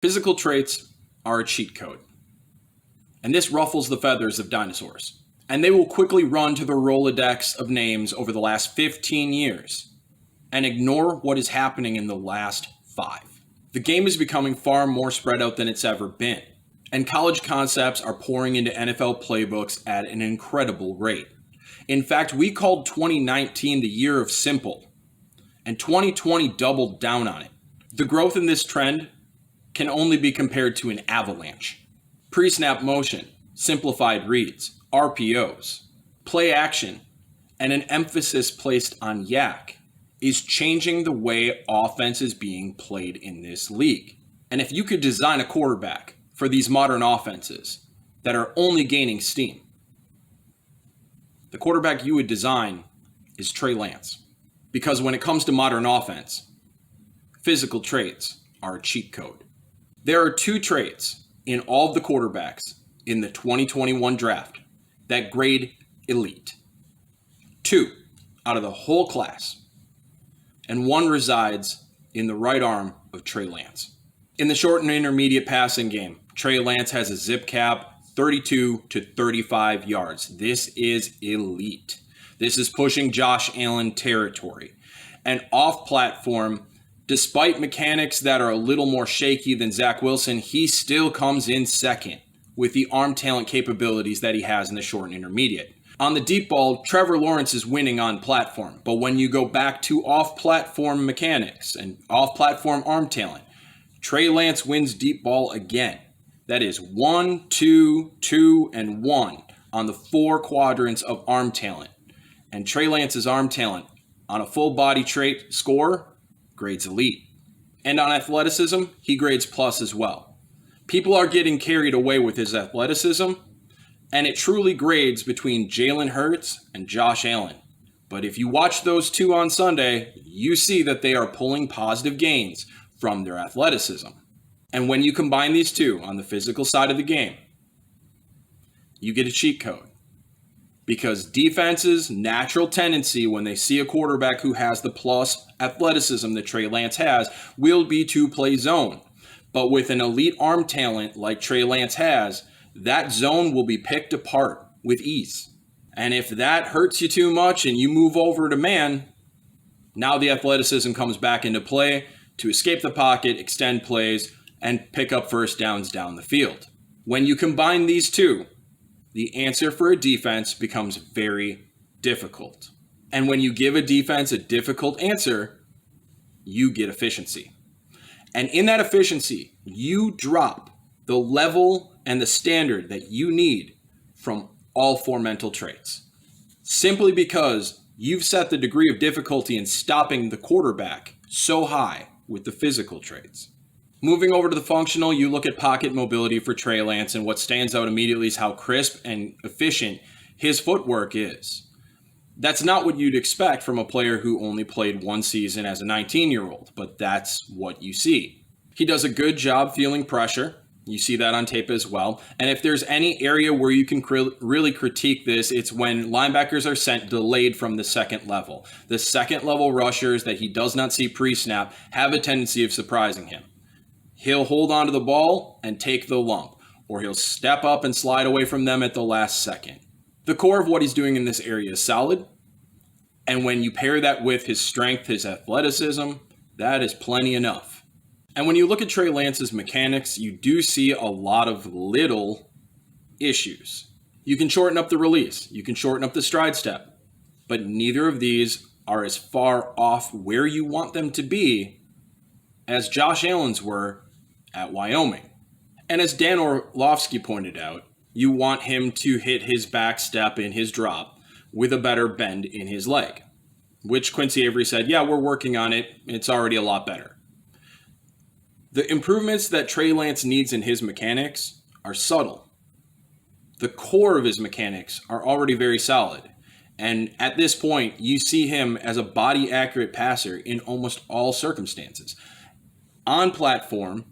Physical traits are a cheat code, and this ruffles the feathers of dinosaurs. And they will quickly run to the Rolodex of names over the last 15 years and ignore what is happening in the last 5. The game is becoming far more spread out than it's ever been, and college concepts are pouring into NFL playbooks at an incredible rate. In fact, we called 2019 the year of simple, and 2020 doubled down on it. The growth in this trend can only be compared to an avalanche. Pre-snap motion, simplified reads, RPOs, play action, and an emphasis placed on yak is changing the way offense is being played in this league. And if you could design a quarterback for these modern offenses that are only gaining steam, the quarterback you would design is Trey Lance. Because when it comes to modern offense, physical traits are a cheat code. There are 2 traits in all of the quarterbacks in the 2021 draft that grade elite. 2 out of the whole class. And 1 resides in the right arm of Trey Lance. In the short and intermediate passing game, Trey Lance has a zip cap 32 to 35 yards. This is elite. This is pushing Josh Allen territory. And off-platform, despite mechanics that are a little more shaky than Zach Wilson, he still comes in second with the arm talent capabilities that he has in the short and intermediate. On the deep ball, Trevor Lawrence is winning on platform. But when you go back to off-platform mechanics and off-platform arm talent, Trey Lance wins deep ball again. That is 1, 2, 2, and 1 on the 4 quadrants of arm talent. And Trey Lance's arm talent on a full body trait score grades elite. And on athleticism, he grades plus as well. People are getting carried away with his athleticism, and it truly grades between Jalen Hurts and Josh Allen. But if you watch those 2 on Sunday, you see that they are pulling positive gains from their athleticism. And when you combine these 2 on the physical side of the game, you get a cheat code. Because defenses' natural tendency when they see a quarterback who has the plus athleticism that Trey Lance has will be to play zone. But with an elite arm talent like Trey Lance has, that zone will be picked apart with ease. And if that hurts you too much and you move over to man, now the athleticism comes back into play to escape the pocket, extend plays, and pick up first downs down the field. When you combine these 2, the answer for a defense becomes very difficult. And when you give a defense a difficult answer, you get efficiency. And in that efficiency, you drop the level and the standard that you need from all 4 mental traits. Simply because you've set the degree of difficulty in stopping the quarterback so high with the physical traits. Moving over to the functional, you look at pocket mobility for Trey Lance, and what stands out immediately is how crisp and efficient his footwork is. That's not what you'd expect from a player who only played 1 season as a 19-year-old, but that's what you see. He does a good job feeling pressure. You see that on tape as well. And if there's any area where you can really critique this, it's when linebackers are sent delayed from the second level. The second level rushers that he does not see pre-snap have a tendency of surprising him. He'll hold on to the ball and take the lump, or he'll step up and slide away from them at the last second. The core of what he's doing in this area is solid, and when you pair that with his strength, his athleticism, that is plenty enough. And when you look at Trey Lance's mechanics, you do see a lot of little issues. You can shorten up the release, you can shorten up the stride step, but neither of these are as far off where you want them to be as Josh Allen's were at Wyoming. And as Dan Orlovsky pointed out, you want him to hit his back step in his drop with a better bend in his leg, which Quincy Avery said, yeah, we're working on it. It's already a lot better. The improvements that Trey Lance needs in his mechanics are subtle. The core of his mechanics are already very solid. And at this point, you see him as a body-accurate passer in almost all circumstances, on platform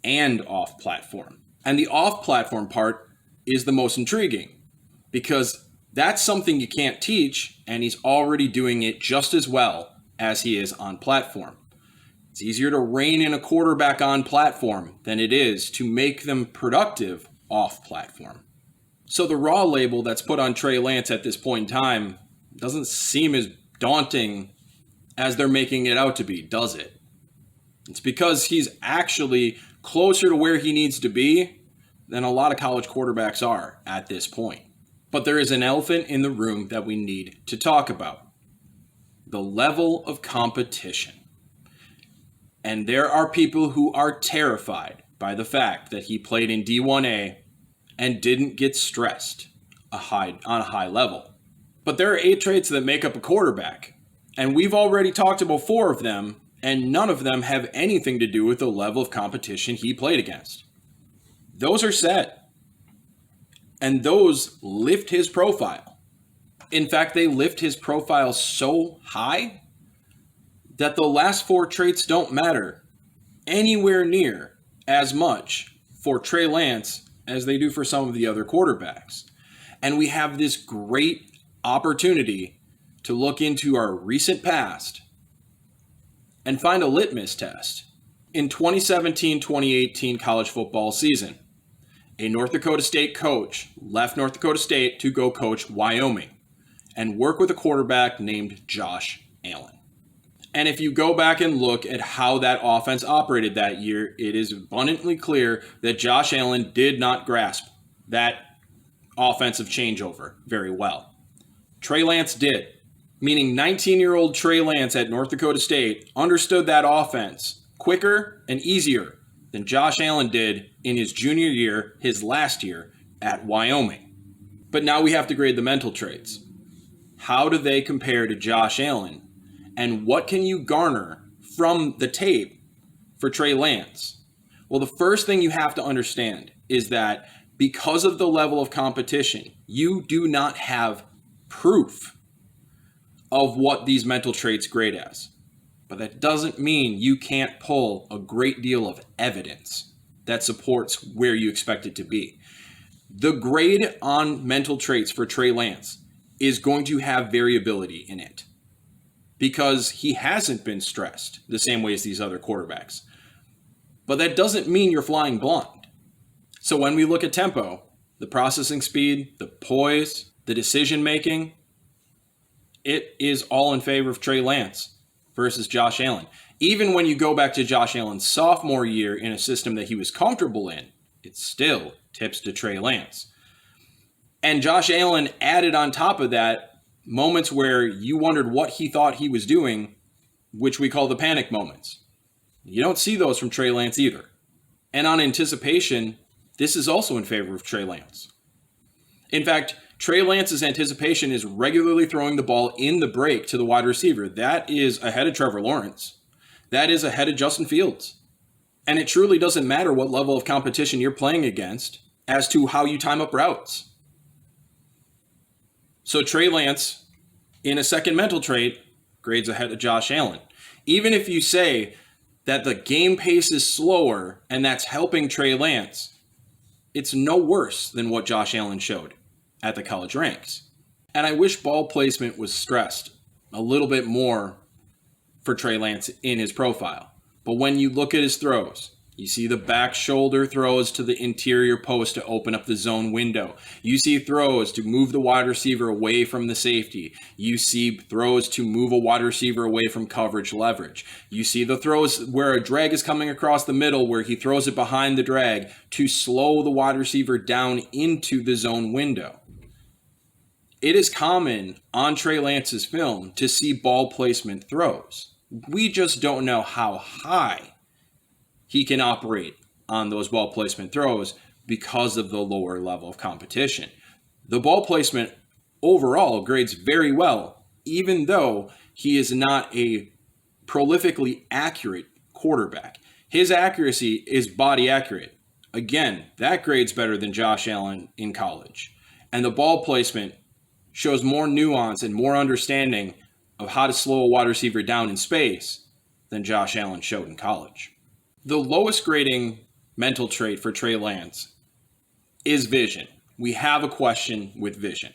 and off platform. And the off platform part is the most intriguing because that's something you can't teach, and he's already doing it just as well as he is on platform. It's easier to rein in a quarterback on platform than it is to make them productive off platform. So the raw label that's put on Trey Lance at this point in time doesn't seem as daunting as they're making it out to be, does it? It's because he's actually closer to where he needs to be than a lot of college quarterbacks are at this point. But there is an elephant in the room that we need to talk about: the level of competition. And there are people who are terrified by the fact that he played in D1A and didn't get stressed on a high level. But there are 8 traits that make up a quarterback, and we've already talked about 4 of them, and none of them have anything to do with the level of competition he played against. Those are set, and those lift his profile. In fact, they lift his profile so high that the last 4 traits don't matter anywhere near as much for Trey Lance as they do for some of the other quarterbacks. And we have this great opportunity to look into our recent past and find a litmus test. In 2017-2018 college football season, a North Dakota State coach left North Dakota State to go coach Wyoming and work with a quarterback named Josh Allen. And if you go back and look at how that offense operated that year, it is abundantly clear that Josh Allen did not grasp that offensive changeover very well. Trey Lance did, meaning 19-year-old Trey Lance at North Dakota State understood that offense quicker and easier than Josh Allen did in his junior year, his last year at Wyoming. But now we have to grade the mental traits. How do they compare to Josh Allen? And what can you garner from the tape for Trey Lance? Well, the first thing you have to understand is that because of the level of competition, you do not have proof of what these mental traits grade as. But that doesn't mean you can't pull a great deal of evidence that supports where you expect it to be. The grade on mental traits for Trey Lance is going to have variability in it, because he hasn't been stressed the same way as these other quarterbacks. But that doesn't mean you're flying blind. So when we look at tempo, the processing speed, the poise, the decision making, it is all in favor of Trey Lance versus Josh Allen. Even when you go back to Josh Allen's sophomore year in a system that he was comfortable in, it still tips to Trey Lance. And Josh Allen added on top of that moments where you wondered what he thought he was doing, which we call the panic moments. You don't see those from Trey Lance either. And on anticipation, this is also in favor of Trey Lance. In fact, Trey Lance's anticipation is regularly throwing the ball in the break to the wide receiver. That is ahead of Trevor Lawrence. That is ahead of Justin Fields. And it truly doesn't matter what level of competition you're playing against as to how you time up routes. So Trey Lance, in a second mental trait, grades ahead of Josh Allen. Even if you say that the game pace is slower and that's helping Trey Lance, it's no worse than what Josh Allen showed at the college ranks. And I wish ball placement was stressed a little bit more for Trey Lance in his profile. But when you look at his throws, you see the back shoulder throws to the interior post to open up the zone window. You see throws to move the wide receiver away from the safety. You see throws to move a wide receiver away from coverage leverage. You see the throws where a drag is coming across the middle, where he throws it behind the drag to slow the wide receiver down into the zone window. It is common on Trey Lance's film to see ball placement throws. We just don't know how high he can operate on those ball placement throws because of the lower level of competition. The ball placement overall grades very well, even though he is not a prolifically accurate quarterback. His accuracy is body accurate. Again, that grades better than Josh Allen in college. And the ball placement shows more nuance and more understanding of how to slow a wide receiver down in space than Josh Allen showed in college. The lowest grading mental trait for Trey Lance is vision. We have a question with vision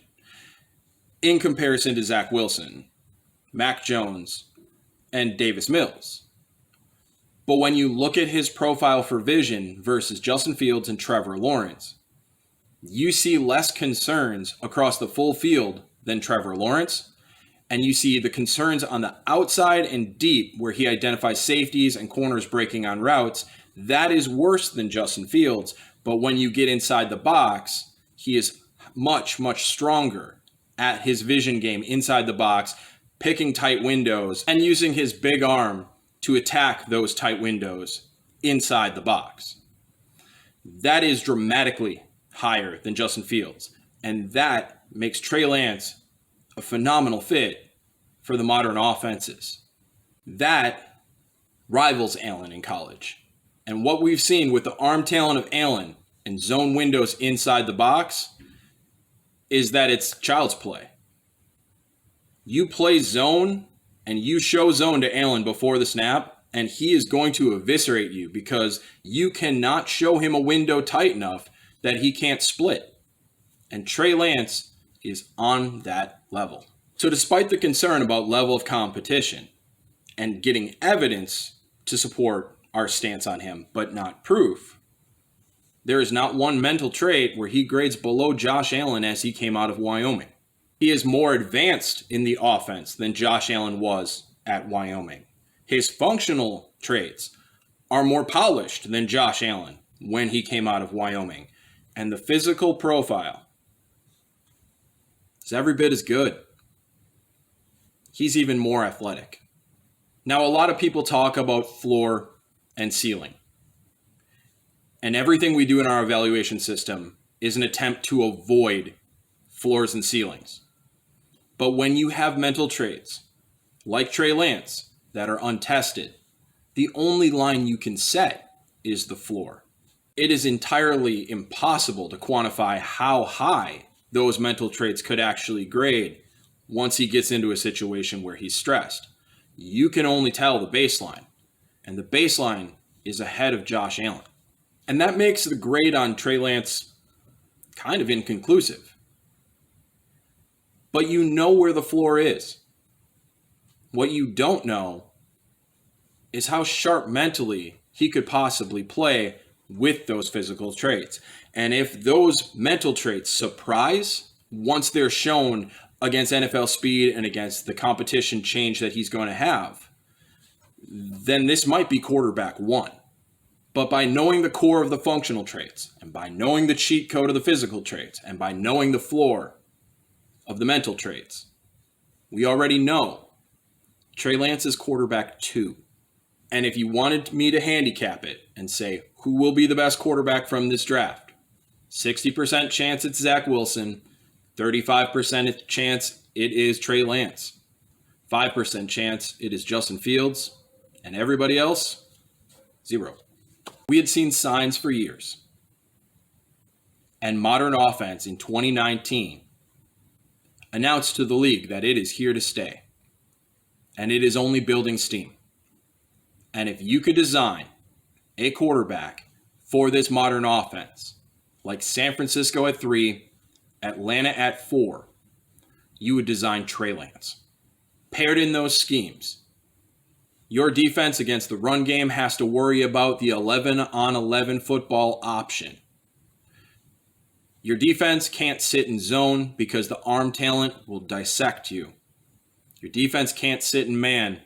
in comparison to Zach Wilson, Mac Jones, and Davis Mills. But when you look at his profile for vision versus Justin Fields and Trevor Lawrence, you see less concerns across the full field than Trevor Lawrence. And you see the concerns on the outside and deep where he identifies safeties and corners breaking on routes. That is worse than Justin Fields. But when you get inside the box, he is much, much stronger at his vision game inside the box, picking tight windows and using his big arm to attack those tight windows inside the box. That is dramatically higher than Justin Fields. And that makes Trey Lance a phenomenal fit for the modern offenses. That rivals Allen in college. And what we've seen with the arm talent of Allen and zone windows inside the box is that it's child's play. You play zone and you show zone to Allen before the snap, and he is going to eviscerate you because you cannot show him a window tight enough that he can't split. And Trey Lance is on that level. So despite the concern about level of competition and getting evidence to support our stance on him, but not proof, there is not one mental trait where he grades below Josh Allen as he came out of Wyoming. He is more advanced in the offense than Josh Allen was at Wyoming. His functional traits are more polished than Josh Allen when he came out of Wyoming. And the physical profile is every bit as good. He's even more athletic. Now, a lot of people talk about floor and ceiling. And everything we do in our evaluation system is an attempt to avoid floors and ceilings. But when you have mental traits, like Trey Lance, that are untested, the only line you can set is the floor. It is entirely impossible to quantify how high those mental traits could actually grade once he gets into a situation where he's stressed. You can only tell the baseline, and the baseline is ahead of Josh Allen. And that makes the grade on Trey Lance kind of inconclusive. But you know where the floor is. What you don't know is how sharp mentally he could possibly play with those physical traits. And if those mental traits surprise once they're shown against NFL speed and against the competition change that he's going to have, then this might be quarterback one. But by knowing the core of the functional traits, and by knowing the cheat code of the physical traits, and by knowing the floor of the mental traits, we already know Trey Lance is quarterback two. And if you wanted me to handicap it and say who will be the best quarterback from this draft, 60% chance it's Zach Wilson, 35% chance it is Trey Lance, 5% chance it is Justin Fields, and everybody else, 0. We had seen signs for years. And modern offense in 2019 announced to the league that it is here to stay. And it is only building steam. And if you could design a quarterback for this modern offense, like San Francisco at 3, Atlanta at 4, you would design Trey Lance. Paired in those schemes, your defense against the run game has to worry about the 11-on-11 football option. Your defense can't sit in zone because the arm talent will dissect you. Your defense can't sit in man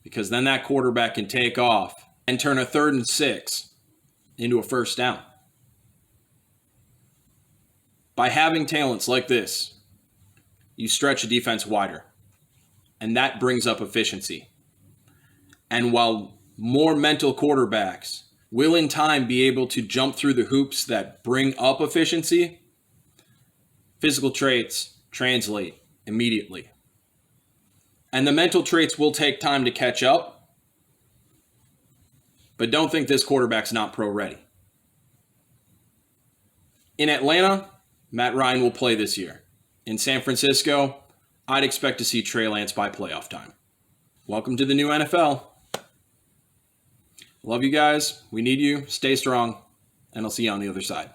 because then that quarterback can take off and turn a 3rd and 6 into a first down. By having talents like this, you stretch a defense wider, and that brings up efficiency. And while more mental quarterbacks will in time be able to jump through the hoops that bring up efficiency, physical traits translate immediately. And the mental traits will take time to catch up, but don't think this quarterback's not pro ready. In Atlanta, Matt Ryan will play this year. In San Francisco, I'd expect to see Trey Lance by playoff time. Welcome to the new NFL. Love you guys. We need you. Stay strong. And I'll see you on the other side.